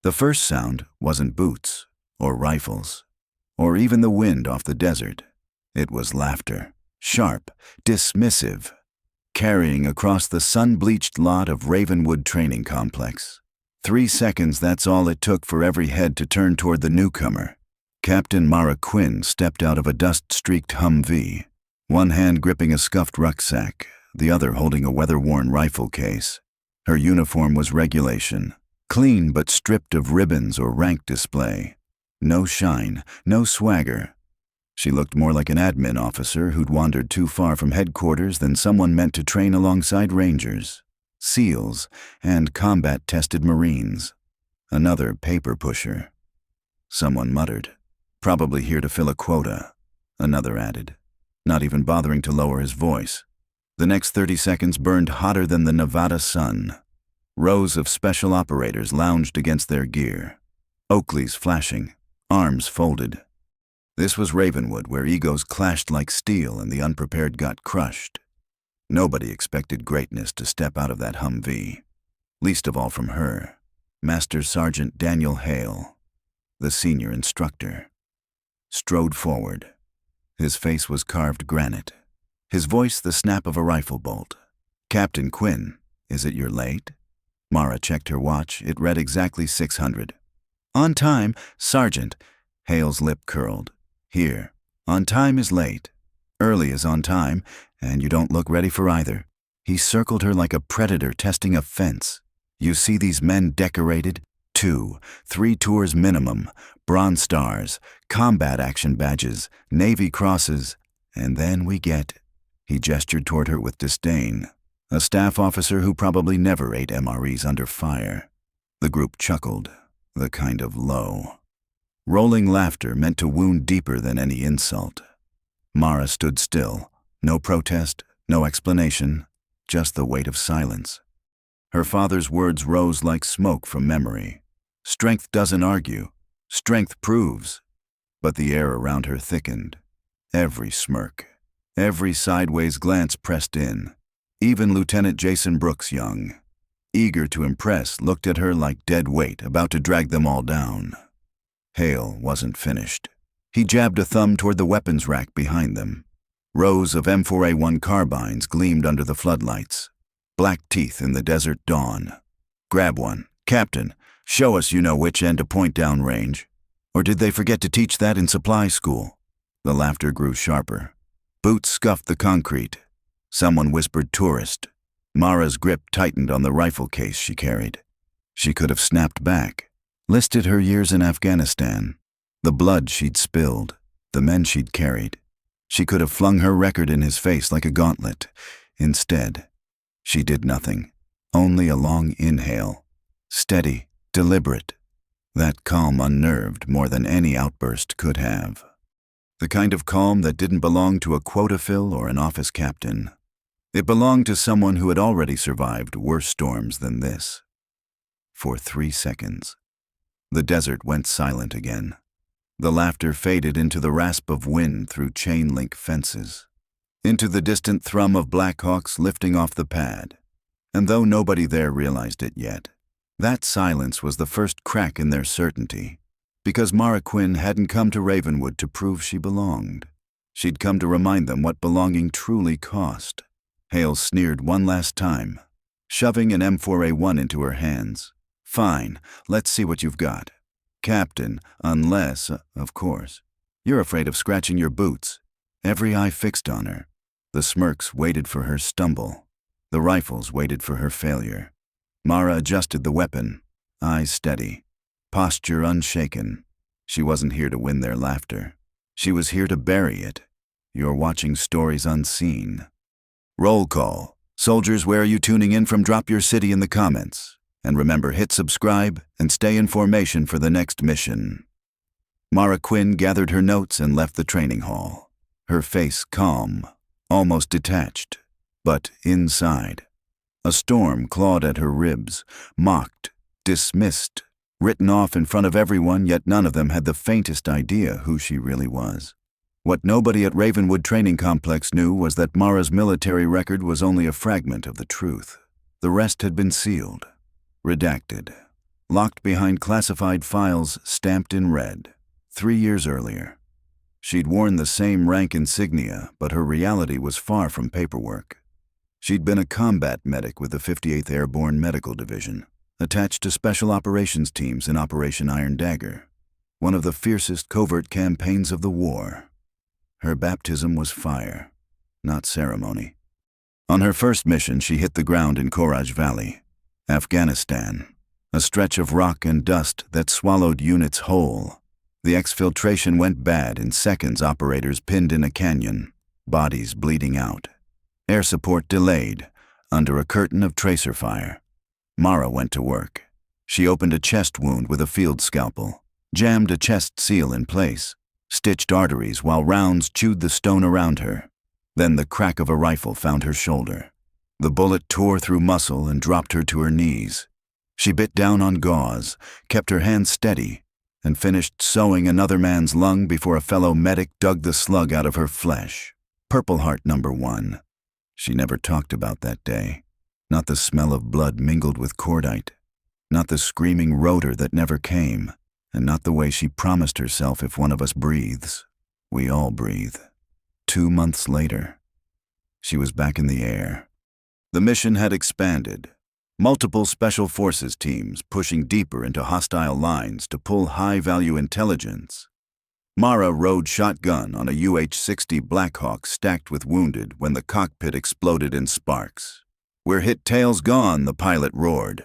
The first sound wasn't boots, or rifles, or even the wind off the desert. It was laughter, sharp, dismissive, carrying across the sun-bleached lot of Ravenwood Training Complex. 3 seconds, that's all it took for every head to turn toward the newcomer. Captain Mara Quinn stepped out of a dust-streaked Humvee, one hand gripping a scuffed rucksack, the other holding a weather-worn rifle case. Her uniform was regulation, clean but stripped of ribbons or rank display. No shine, no swagger. She looked more like an admin officer who'd wandered too far from headquarters than someone meant to train alongside Rangers, SEALs, and combat-tested Marines. Another paper pusher. Someone muttered, "Probably here to fill a quota." Another added, not even bothering to lower his voice. The next 30 seconds burned hotter than the Nevada sun. Rows of special operators lounged against their gear, Oakleys flashing, arms folded. This was Ravenwood, where egos clashed like steel and the unprepared got crushed. Nobody expected greatness to step out of that Humvee, least of all from her, Master Sergeant Daniel Hale, the senior instructor. Strode forward. His face was carved granite, his voice the snap of a rifle bolt. "Captain Quinn, is it you're late?" Mara checked her watch. It read exactly 600. "On time, Sergeant." Hale's lip curled. "Here, on time is late. Early is on time, and you don't look ready for either." He circled her like a predator testing a fence. "You see these men decorated? 2, 3 tours minimum, Bronze Stars, combat action badges, Navy crosses, and then we get..." He gestured toward her with disdain. A staff officer who probably never ate MREs under fire. The group chuckled, the kind of low, rolling laughter meant to wound deeper than any insult. Mara stood still. No protest, no explanation, just the weight of silence. Her father's words rose like smoke from memory. Strength doesn't argue, strength proves. But the air around her thickened. Every smirk, every sideways glance pressed in. Even Lieutenant Jason Brooks Young, eager to impress, looked at her like dead weight, about to drag them all down. Hale wasn't finished. He jabbed a thumb toward the weapons rack behind them. Rows of M4A1 carbines gleamed under the floodlights, black teeth in the desert dawn. "Grab one. Captain, show us you know which end to point down range. Or did they forget to teach that in supply school?" The laughter grew sharper. Boots scuffed the concrete. Someone whispered tourist. Mara's grip tightened on the rifle case she carried. She could have snapped back, listed her years in Afghanistan, the blood she'd spilled, the men she'd carried. She could have flung her record in his face like a gauntlet. Instead, she did nothing, only a long inhale. Steady, deliberate. That calm unnerved more than any outburst could have. The kind of calm that didn't belong to a quota fill or an office captain. It belonged to someone who had already survived worse storms than this. For 3 seconds, the desert went silent again. The laughter faded into the rasp of wind through chain-link fences, into the distant thrum of Blackhawks lifting off the pad. And though nobody there realized it yet, that silence was the first crack in their certainty, because Mara Quinn hadn't come to Ravenwood to prove she belonged. She'd come to remind them what belonging truly cost. Hale sneered one last time, shoving an M4A1 into her hands. "Fine, let's see what you've got. Captain, unless, of course, you're afraid of scratching your boots." Every eye fixed on her. The smirks waited for her stumble. The rifles waited for her failure. Mara adjusted the weapon, eyes steady, posture unshaken. She wasn't here to win their laughter. She was here to bury it. You're watching stories unseen. Roll call. Soldiers, where are you tuning in from? Drop your city in the comments. And remember, hit subscribe and stay in formation for the next mission. Mara Quinn gathered her notes and left the training hall. Her face calm, almost detached. But inside, a storm clawed at her ribs, mocked, dismissed, written off in front of everyone, yet none of them had the faintest idea who she really was. What nobody at Ravenwood Training Complex knew was that Mara's military record was only a fragment of the truth. The rest had been sealed, redacted, locked behind classified files stamped in red. 3 years earlier, she'd worn the same rank insignia, but her reality was far from paperwork. She'd been a combat medic with the 58th Airborne Medical Division, attached to special operations teams in Operation Iron Dagger, one of the fiercest covert campaigns of the war. Her baptism was fire, not ceremony. On her first mission, she hit the ground in Courage Valley, Afghanistan, a stretch of rock and dust that swallowed units whole. The exfiltration went bad in seconds. Operators pinned in a canyon, bodies bleeding out. Air support delayed, under a curtain of tracer fire. Mara went to work. She opened a chest wound with a field scalpel, jammed a chest seal in place, stitched arteries while rounds chewed the stone around her. Then the crack of a rifle found her shoulder. The bullet tore through muscle and dropped her to her knees. She bit down on gauze, kept her hands steady, and finished sewing another man's lung before a fellow medic dug the slug out of her flesh. Purple Heart number 1. She never talked about that day. Not the smell of blood mingled with cordite, not the screaming rotor that never came, and not the way she promised herself, if one of us breathes, we all breathe. 2 months later, she was back in the air. The mission had expanded. Multiple special forces teams pushing deeper into hostile lines to pull high-value intelligence. Mara rode shotgun on a UH-60 Blackhawk stacked with wounded when the cockpit exploded in sparks. "We're hit, tails gone," the pilot roared.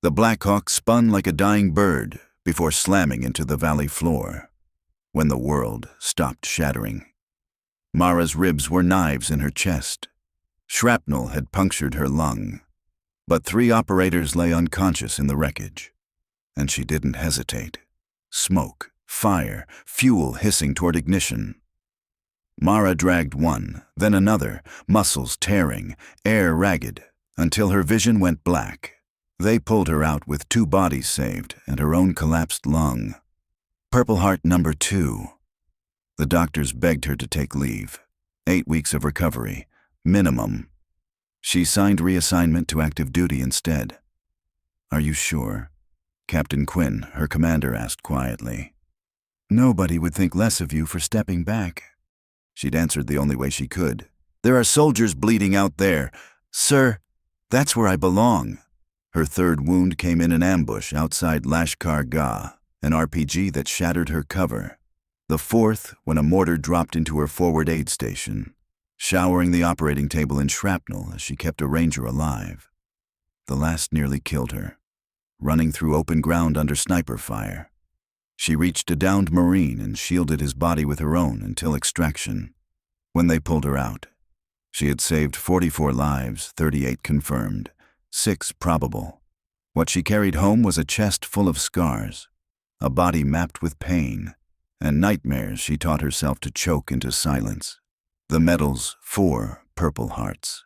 The Blackhawk spun like a dying bird before slamming into the valley floor, when the world stopped shattering. Mara's ribs were knives in her chest. Shrapnel had punctured her lung. But 3 operators lay unconscious in the wreckage, and she didn't hesitate. Smoke, fire, fuel hissing toward ignition. Mara dragged one, then another, muscles tearing, air ragged, until her vision went black. They pulled her out with 2 bodies saved and her own collapsed lung. Purple Heart number 2. The doctors begged her to take leave. 8 weeks of recovery, minimum. She signed reassignment to active duty instead. "Are you sure?" Captain Quinn, her commander, asked quietly. "Nobody would think less of you for stepping back." She'd answered the only way she could. "There are soldiers bleeding out there. Sir, that's where I belong." Her 3rd wound came in an ambush outside Lashkar Gah, an RPG that shattered her cover. The 4th when a mortar dropped into her forward aid station, showering the operating table in shrapnel as she kept a ranger alive. The last nearly killed her, running through open ground under sniper fire. She reached a downed Marine and shielded his body with her own until extraction. When they pulled her out, she had saved 44 lives, 38 confirmed, 6 probable. What she carried home was a chest full of scars, a body mapped with pain, and nightmares she taught herself to choke into silence. The medals, 4 Purple Hearts.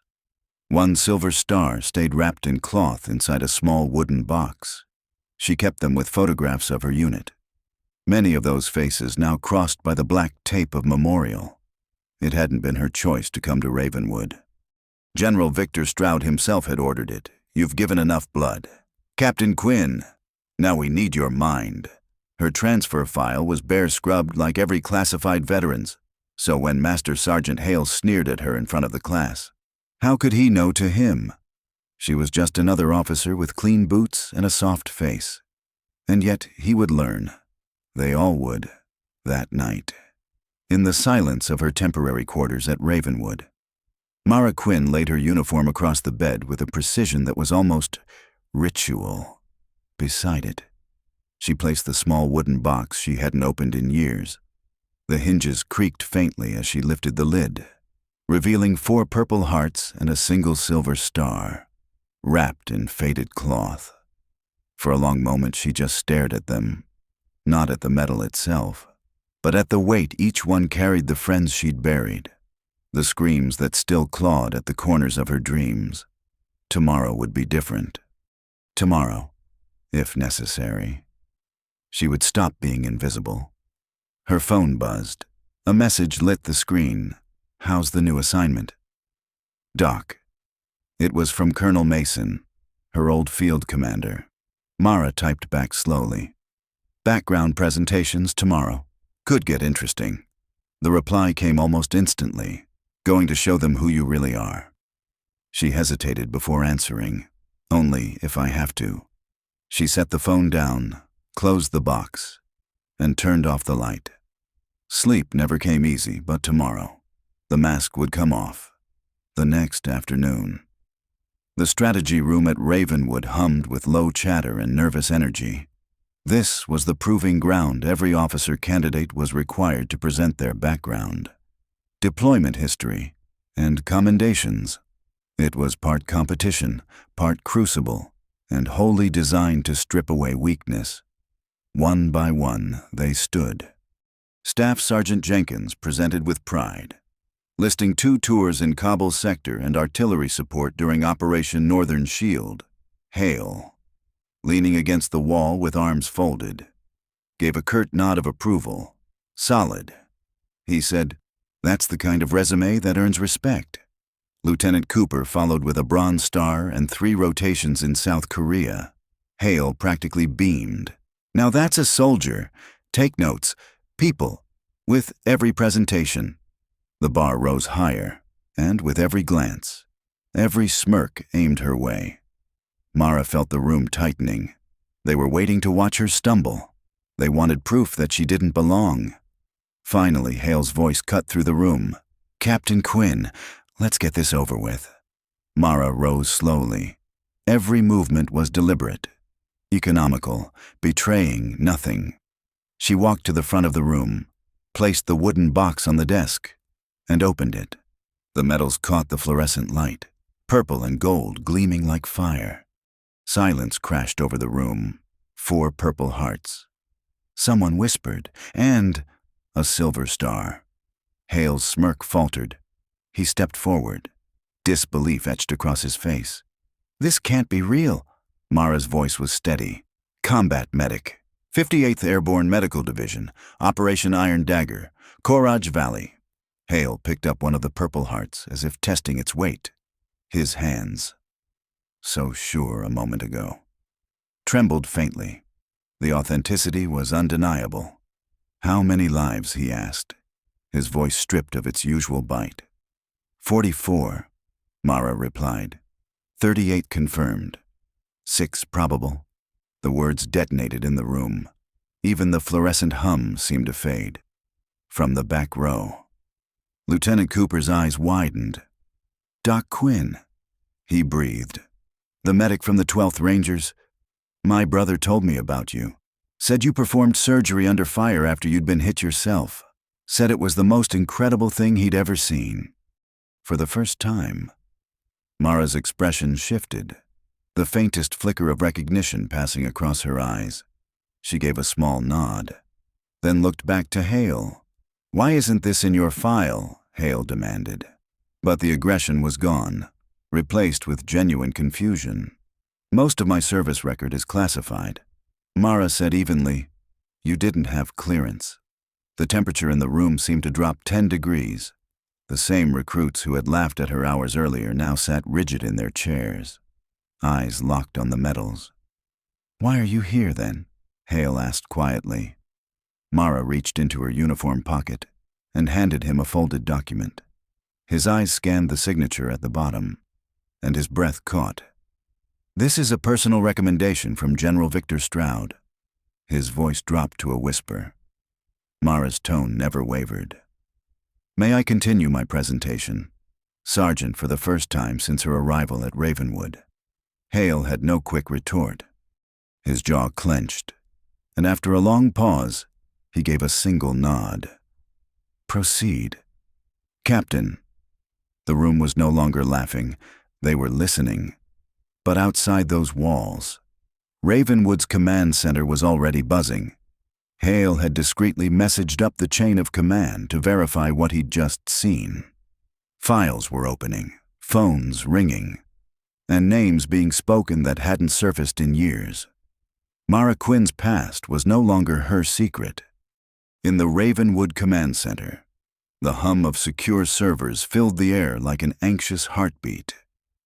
1 silver star stayed wrapped in cloth inside a small wooden box. She kept them with photographs of her unit. Many of those faces now crossed by the black tape of memorial. It hadn't been her choice to come to Ravenwood. General Victor Stroud himself had ordered it. "You've given enough blood. Captain Quinn, now we need your mind." Her transfer file was bare scrubbed like every classified veteran's. So when Master Sergeant Hale sneered at her in front of the class, how could he know to him? She was just another officer with clean boots and a soft face. And yet he would learn. They all would, that night. In the silence of her temporary quarters at Ravenwood, Mara Quinn laid her uniform across the bed with a precision that was almost ritual. Beside it, she placed the small wooden box she hadn't opened in years. The hinges creaked faintly as she lifted the lid, revealing 4 Purple Hearts and a single silver star, wrapped in faded cloth. For a long moment she just stared at them, not at the medal itself, but at the weight each one carried, the friends she'd buried, the screams that still clawed at the corners of her dreams. Tomorrow would be different. Tomorrow, if necessary, she would stop being invisible. Her phone buzzed. A message lit the screen. "How's the new assignment?" "Doc." It was from Colonel Mason, her old field commander. Mara typed back slowly. Background presentations tomorrow. Could get interesting. The reply came almost instantly. Going to show them who you really are. She hesitated before answering. Only if I have to. She set the phone down, closed the box, and turned off the light. Sleep never came easy, but tomorrow, the mask would come off. The next afternoon. The strategy room at Ravenwood hummed with low chatter and nervous energy. This was the proving ground every officer candidate was required to present their background, deployment history, and commendations. It was part competition, part crucible, and wholly designed to strip away weakness. One by one, they stood. Staff Sergeant Jenkins presented with pride, listing 2 tours in Kabul sector and artillery support during Operation Northern Shield. Hale, leaning against the wall with arms folded, gave a curt nod of approval. Solid. He said, "That's the kind of resume that earns respect." Lieutenant Cooper followed with a Bronze Star and 3 rotations in South Korea. Hale practically beamed. "Now that's a soldier. Take notes. People. With every presentation." The bar rose higher, and with every glance, every smirk aimed her way. Mara felt the room tightening. They were waiting to watch her stumble. They wanted proof that she didn't belong. Finally, Hale's voice cut through the room. "Captain Quinn, let's get this over with." Mara rose slowly. Every movement was deliberate, economical, betraying nothing. She walked to the front of the room, placed the wooden box on the desk, and opened it. The metals caught the fluorescent light, purple and gold gleaming like fire. Silence crashed over the room. 4 purple hearts. Someone whispered, "And a silver star." Hale's smirk faltered. He stepped forward. Disbelief etched across his face. "This can't be real." Mara's voice was steady. "Combat medic, 58th Airborne Medical Division, Operation Iron Dagger, Koraj Valley." Hale picked up one of the purple hearts as if testing its weight. His hands, so sure a moment ago, trembled faintly. The authenticity was undeniable. "How many lives?" he asked, his voice stripped of its usual bite. 44, Mara replied. 38 confirmed. 6 probable. The words detonated in the room. Even the fluorescent hum seemed to fade. From the back row, Lieutenant Cooper's eyes widened. "Doc Quinn," he breathed. "The medic from the 12th Rangers. My brother told me about you. Said you performed surgery under fire after you'd been hit yourself. Said it was the most incredible thing he'd ever seen." For the first time, Mara's expression shifted, the faintest flicker of recognition passing across her eyes. She gave a small nod, then looked back to Hale. "Why isn't this in your file?" Hale demanded. But the aggression was gone, replaced with genuine confusion. "Most of my service record is classified." Mara said evenly, "You didn't have clearance." The temperature in the room seemed to drop 10 degrees. The same recruits who had laughed at her hours earlier now sat rigid in their chairs, eyes locked on the metals. "Why are you here, then?" Hale asked quietly. Mara reached into her uniform pocket and handed him a folded document. His eyes scanned the signature at the bottom, and his breath caught. "This is a personal recommendation from General Victor Stroud." His voice dropped to a whisper. Mara's tone never wavered. "May I continue my presentation?" Sergeant for the first time since her arrival at Ravenwood. Hale had no quick retort. His jaw clenched, and after a long pause, he gave a single nod. "Proceed." "Captain." The room was no longer laughing. They were listening. But outside those walls, Ravenwood's command center was already buzzing. Hale had discreetly messaged up the chain of command to verify what he'd just seen. Files were opening, phones ringing, and names being spoken that hadn't surfaced in years. Mara Quinn's past was no longer her secret. In the Ravenwood Command Center, the hum of secure servers filled the air like an anxious heartbeat.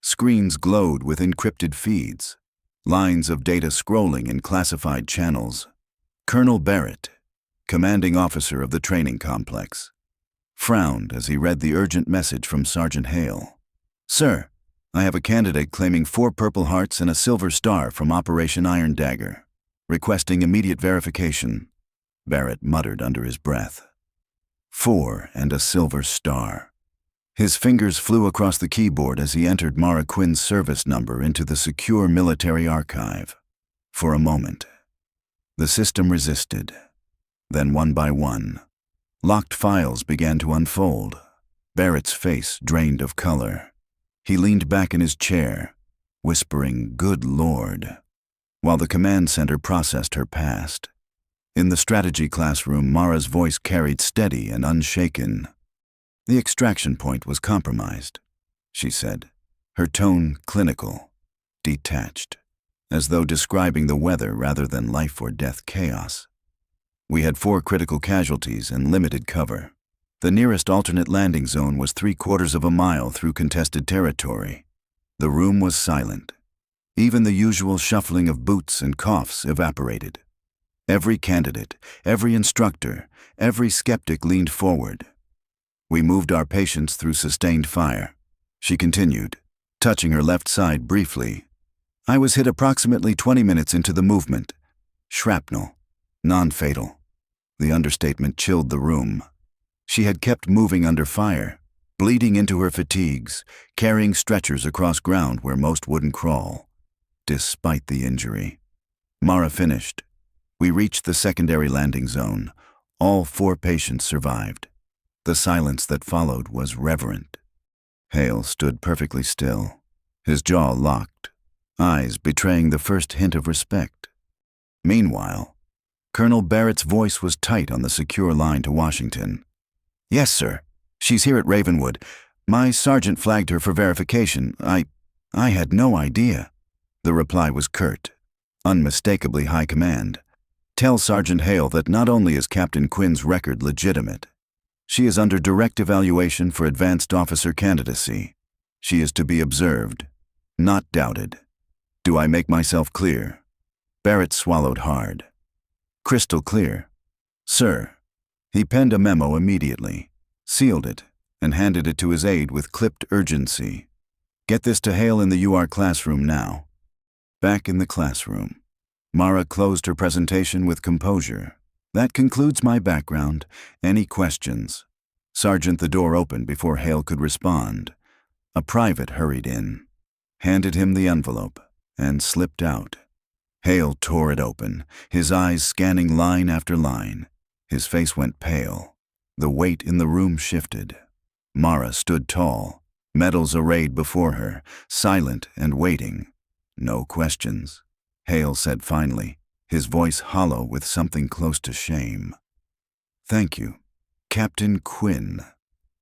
Screens glowed with encrypted feeds. lines of data scrolling in classified channels. Colonel Barrett, commanding officer of the training complex, frowned as he read the urgent message from Sergeant Hale. "Sir, I have a candidate claiming 4 Purple Hearts and a Silver Star from Operation Iron Dagger, requesting immediate verification," Barrett muttered under his breath. 4 and a Silver Star. His fingers flew across the keyboard as he entered Mara Quinn's service number into the secure military archive. For a moment, the system resisted. Then one by one, locked files began to unfold. Barrett's face drained of color. He leaned back in his chair, whispering, "Good Lord," while the command center processed her past. In the strategy classroom, Mara's voice carried steady and unshaken. "The extraction point was compromised," she said, her tone clinical, detached, as though describing the weather rather than life-or-death chaos. "We had 4 critical casualties and limited cover. The nearest alternate landing zone was 3/4 of a mile through contested territory." The room was silent. Even the usual shuffling of boots and coughs evaporated. Every candidate, every instructor, every skeptic leaned forward. "We moved our patients through sustained fire," she continued, touching her left side briefly. "I was hit approximately 20 minutes into the movement. Shrapnel, non-fatal." The understatement chilled the room. She had kept moving under fire, bleeding into her fatigues, carrying stretchers across ground where most wouldn't crawl. Despite the injury, Mara finished. "We reached the secondary landing zone. All 4 patients survived." The silence that followed was reverent. Hale stood perfectly still, his jaw locked, eyes betraying the first hint of respect. Meanwhile, Colonel Barrett's voice was tight on the secure line to Washington. "Yes, sir. She's here at Ravenwood. My sergeant flagged her for verification. I had no idea." The reply was curt, unmistakably high command. "Tell Sergeant Hale that not only is Captain Quinn's record legitimate, she is under direct evaluation for advanced officer candidacy. She is to be observed, not doubted. Do I make myself clear?" Barrett swallowed hard. "Crystal clear, sir." He penned a memo immediately, sealed it, and handed it to his aide with clipped urgency. "Get this to Hale in the UR classroom now." Back in the classroom, Mara closed her presentation with composure. "That concludes my background. Any questions?" Sergeant, the door opened before Hale could respond. A private hurried in, handed him the envelope, and slipped out. Hale tore it open, his eyes scanning line after line. His face went pale. The weight in the room shifted. Mara stood tall, medals arrayed before her, silent and waiting. "No questions," Hale said finally, his voice hollow with something close to shame. "Thank you, Captain Quinn,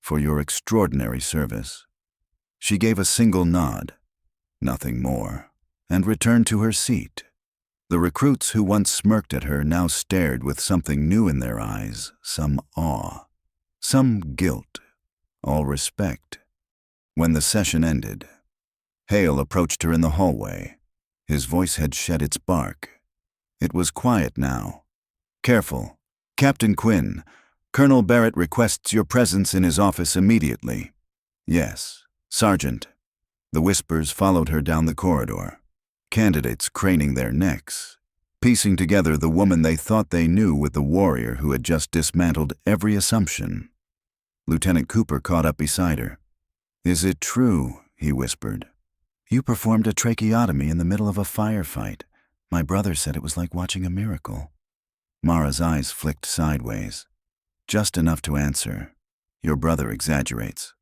for your extraordinary service." She gave a single nod, nothing more, and returned to her seat. The recruits who once smirked at her now stared with something new in their eyes, some awe, some guilt, all respect. When the session ended, Hale approached her in the hallway. His voice had shed its bark. It was quiet now. "Careful. Captain Quinn, Colonel Barrett requests your presence in his office immediately." "Yes, Sergeant." The whispers followed her down the corridor. Candidates craning their necks, piecing together the woman they thought they knew with the warrior who had just dismantled every assumption. Lieutenant Cooper caught up beside her. "Is it true?" he whispered. "You performed a tracheotomy in the middle of a firefight. My brother said it was like watching a miracle." Mara's eyes flicked sideways, just enough to answer. "Your brother exaggerates.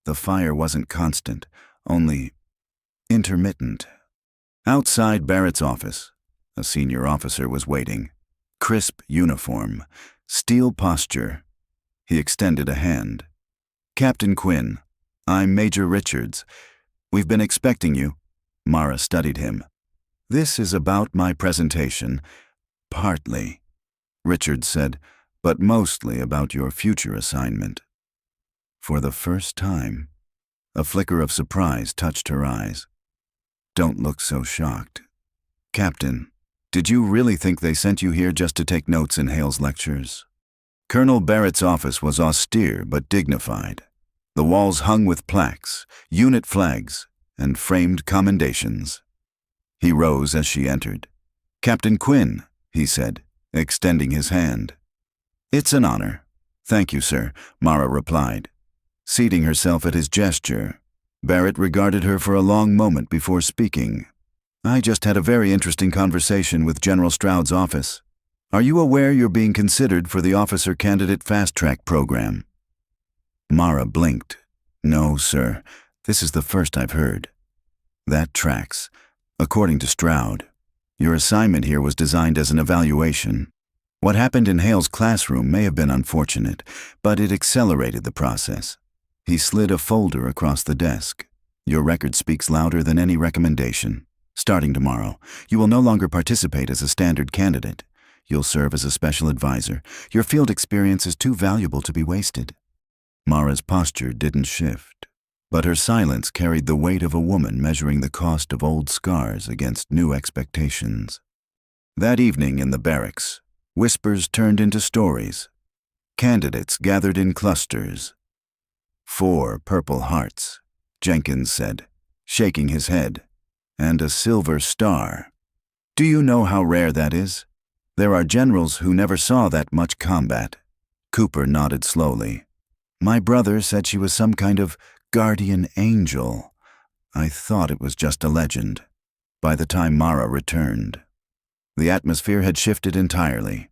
The fire wasn't constant, only intermittent." Outside Barrett's office, a senior officer was waiting. Crisp uniform, steel posture. He extended a hand. "Captain Quinn, I'm Major Richards. We've been expecting you." Mara studied him. "This is about my presentation." "Partly," Richards said, "but mostly about your future assignment." For the first time, a flicker of surprise touched her eyes. "Don't look so shocked." Captain, did you really think they sent you here just to take notes in Hale's lectures? Colonel Barrett's office was austere but dignified. The walls hung with plaques, unit flags, and framed commendations. He rose as she entered. "Captain Quinn," he said, extending his hand. "It's an honor." "Thank you, sir," Mara replied. Seating herself at his gesture, Barrett regarded her for a long moment before speaking. "I just had a very interesting conversation with General Stroud's office. Are you aware you're being considered for the Officer Candidate Fast Track program?" Mara blinked. "No, sir. This is the first I've heard." "That tracks. According to Stroud, your assignment here was designed as an evaluation. What happened in Hale's classroom may have been unfortunate, but it accelerated the process." He slid a folder across the desk. "Your record speaks louder than any recommendation. Starting tomorrow, you will no longer participate as a standard candidate. You'll serve as a special advisor. Your field experience is too valuable to be wasted." Mara's posture didn't shift, but her silence carried the weight of a woman measuring the cost of old scars against new expectations. That evening in the barracks, whispers turned into stories. Candidates gathered in clusters. 4 purple hearts, Jenkins said, shaking his head, and a silver star. "Do you know how rare that is? There are generals who never saw that much combat." Cooper nodded slowly. "My brother said she was some kind of guardian angel. I thought it was just a legend." By the time Mara returned, the atmosphere had shifted entirely.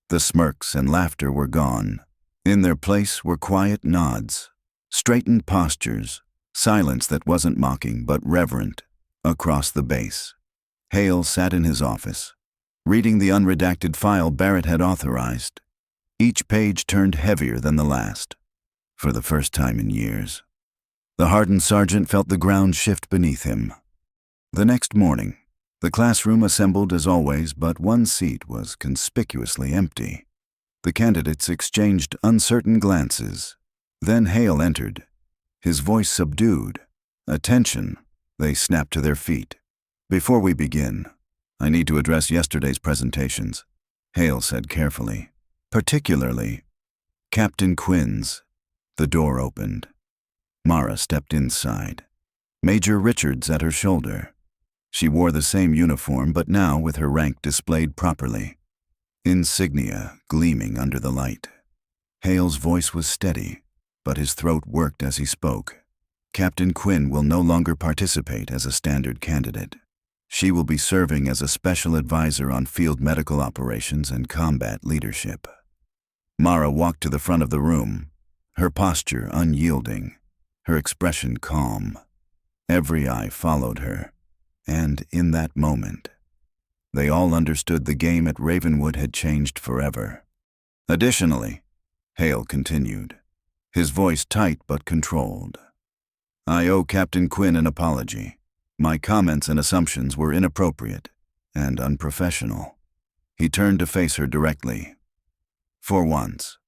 The smirks and laughter were gone. In their place were quiet nods, straightened postures, silence that wasn't mocking but reverent, across the base. Hale sat in his office, reading the unredacted file Barrett had authorized. Each page turned heavier than the last, for the first time in years. The hardened sergeant felt the ground shift beneath him. The next morning, the classroom assembled as always, but one seat was conspicuously empty. The candidates exchanged uncertain glances. Then Hale entered, his voice subdued. "Attention!" They snapped to their feet. "Before we begin, I need to address yesterday's presentations," Hale said carefully. "Particularly Captain Quinn's." The door opened. Mara stepped inside, Major Richards at her shoulder. She wore the same uniform, but now with her rank displayed properly, insignia gleaming under the light. Hale's voice was steady, but his throat worked as he spoke. "Captain Quinn will no longer participate as a standard candidate. She will be serving as a special advisor on field medical operations and combat leadership." Mara walked to the front of the room, her posture unyielding, her expression calm. Every eye followed her, and in that moment, they all understood the game at Ravenwood had changed forever. "Additionally," Hale continued, his voice tight but controlled, "I owe Captain Quinn an apology. My comments and assumptions were inappropriate and unprofessional." He turned to face her directly. For once,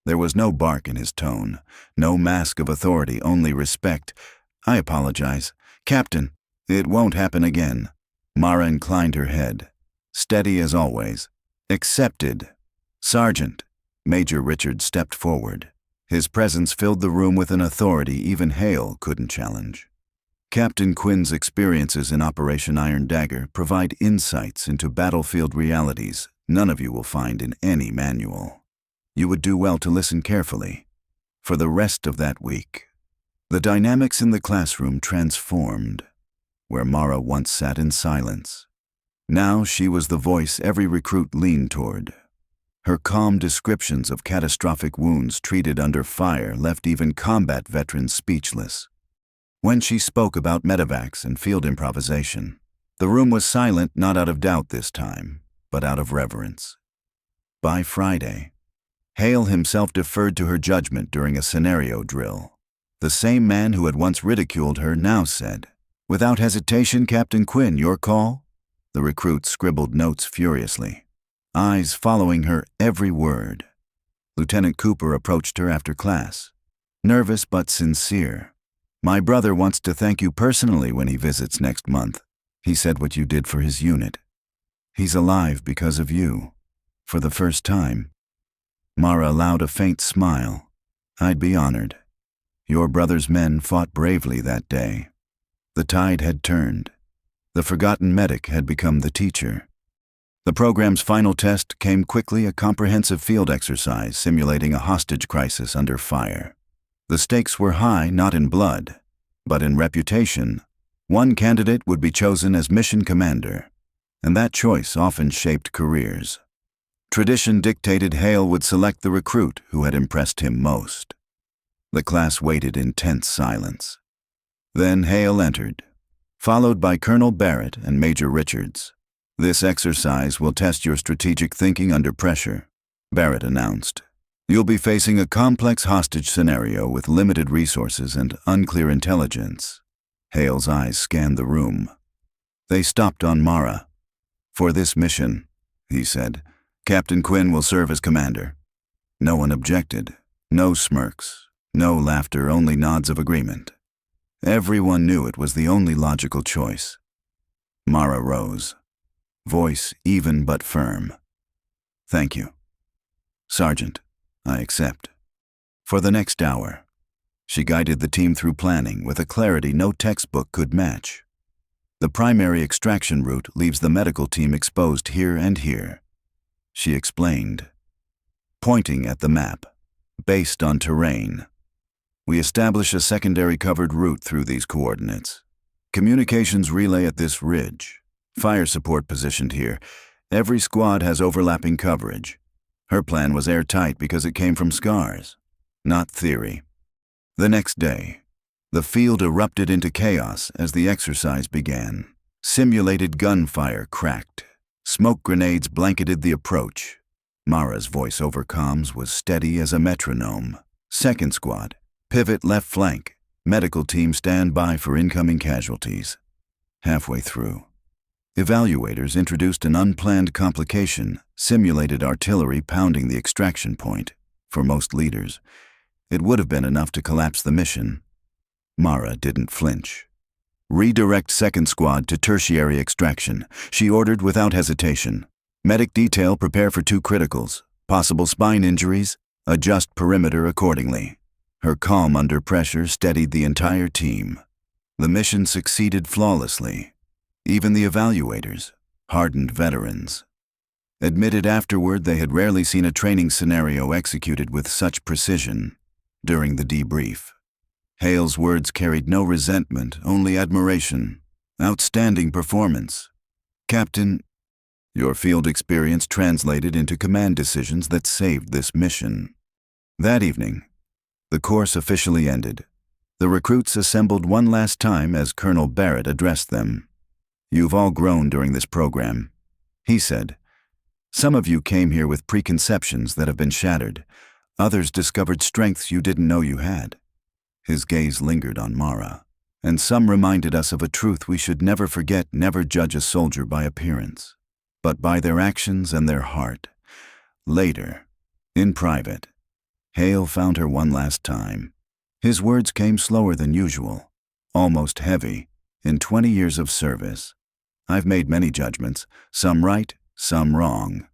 there was no bark in his tone, no mask of authority, only respect. "I apologize, Captain. It won't happen again." Mara inclined her head, steady as always. "Accepted." "Sergeant." Major Richards stepped forward. His presence filled the room with an authority even Hale couldn't challenge. "Captain Quinn's experiences in Operation Iron Dagger provide insights into battlefield realities none of you will find in any manual. You would do well to listen carefully." For the rest of that week, the dynamics in the classroom transformed. Where Mara once sat in silence, now she was the voice every recruit leaned toward. Her calm descriptions of catastrophic wounds treated under fire left even combat veterans speechless. When she spoke about medevacs and field improvisation, the room was silent, not out of doubt this time, but out of reverence. By Friday, Hale himself deferred to her judgment during a scenario drill. The same man who had once ridiculed her now said, "Without hesitation, Captain Quinn, your call?" The recruit scribbled notes furiously, eyes following her every word. Lieutenant Cooper approached her after class, nervous but sincere. "My brother wants to thank you personally when he visits next month," He said what you did for his unit. He's alive because of you. For the first time. Mara allowed a faint smile. I'd be honored. Your brother's men fought bravely that day. The tide had turned. The forgotten medic had become the teacher. The program's final test came quickly, a comprehensive field exercise simulating a hostage crisis under fire. The stakes were high, not in blood, but in reputation. One candidate would be chosen as mission commander, and that choice often shaped careers. Tradition dictated Hale would select the recruit who had impressed him most. The class waited in tense silence. Then Hale entered, followed by Colonel Barrett and Major Richards. This exercise will test your strategic thinking under pressure, Barrett announced. You'll be facing a complex hostage scenario with limited resources and unclear intelligence. Hale's eyes scanned the room. They stopped on Mara. For this mission, he said, Captain Quinn will serve as commander. No one objected. No smirks. No laughter, only nods of agreement. Everyone knew it was the only logical choice. Mara rose, voice even but firm. Thank you. Sergeant, I accept. For the next hour, she guided the team through planning with a clarity no textbook could match. The primary extraction route leaves the medical team exposed here and here, she explained, pointing at the map, based on terrain. We establish a secondary covered route through these coordinates. Communications relay at this ridge. Fire support positioned here. Every squad has overlapping coverage. Her plan was airtight because it came from scars, not theory. The next day, the field erupted into chaos as the exercise began. Simulated gunfire cracked. Smoke grenades blanketed the approach. Mara's voice over comms was steady as a metronome. Second squad, pivot left flank. Medical team stand by for incoming casualties. Halfway through, evaluators introduced an unplanned complication, simulated artillery pounding the extraction point. For most leaders, it would have been enough to collapse the mission. Mara didn't flinch. Redirect second squad to tertiary extraction, she ordered without hesitation. Medic detail prepare for 2 criticals. Possible spine injuries, adjust perimeter accordingly. Her calm under pressure steadied the entire team. The mission succeeded flawlessly. Even the evaluators, hardened veterans, admitted afterward they had rarely seen a training scenario executed with such precision. During the debrief, Hale's words carried no resentment, only admiration. Outstanding performance. Captain, your field experience translated into command decisions that saved this mission. That evening, the course officially ended. The recruits assembled one last time as Colonel Barrett addressed them. You've all grown during this program, he said. Some of you came here with preconceptions that have been shattered. Others discovered strengths you didn't know you had. His gaze lingered on Mara, and some reminded us of a truth we should never forget: never judge a soldier by appearance, but by their actions and their heart. Later, in private, Hale found her one last time. His words came slower than usual, almost heavy. In 20 years of service, I've made many judgments, some right, some wrong.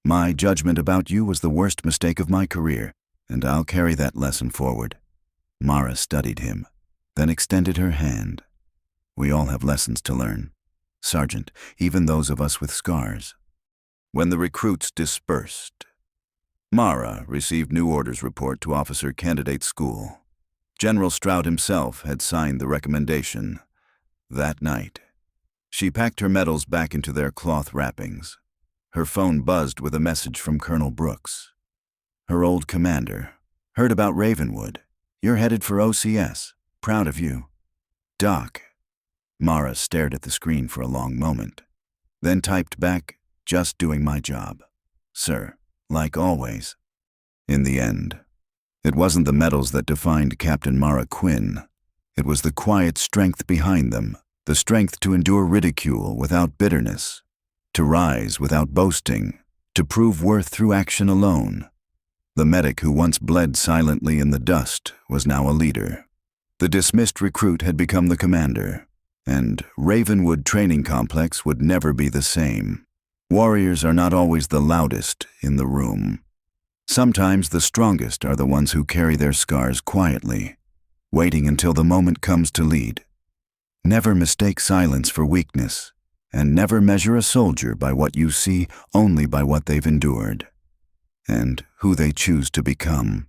My judgment about you was the worst mistake of my career, and I'll carry that lesson forward. Mara studied him, then extended her hand. We all have lessons to learn, Sergeant, even those of us with scars. When the recruits dispersed, Mara received new orders report to Officer Candidate School. General Stroud himself had signed the recommendation. That night, she packed her medals back into their cloth wrappings. Her phone buzzed with a message from Colonel Brooks. Her old commander. Heard about Ravenwood. You're headed for OCS. Proud of you. Doc. Mara stared at the screen for a long moment, then typed back, just doing my job. Sir, like always. In the end, it wasn't the medals that defined Captain Mara Quinn. It was the quiet strength behind them, the strength to endure ridicule without bitterness, to rise without boasting, to prove worth through action alone. The medic who once bled silently in the dust was now a leader. The dismissed recruit had become the commander, and Ravenwood Training Complex would never be the same. Warriors are not always the loudest in the room. Sometimes the strongest are the ones who carry their scars quietly, waiting until the moment comes to lead. Never mistake silence for weakness, and never measure a soldier by what you see, only by what they've endured and who they choose to become.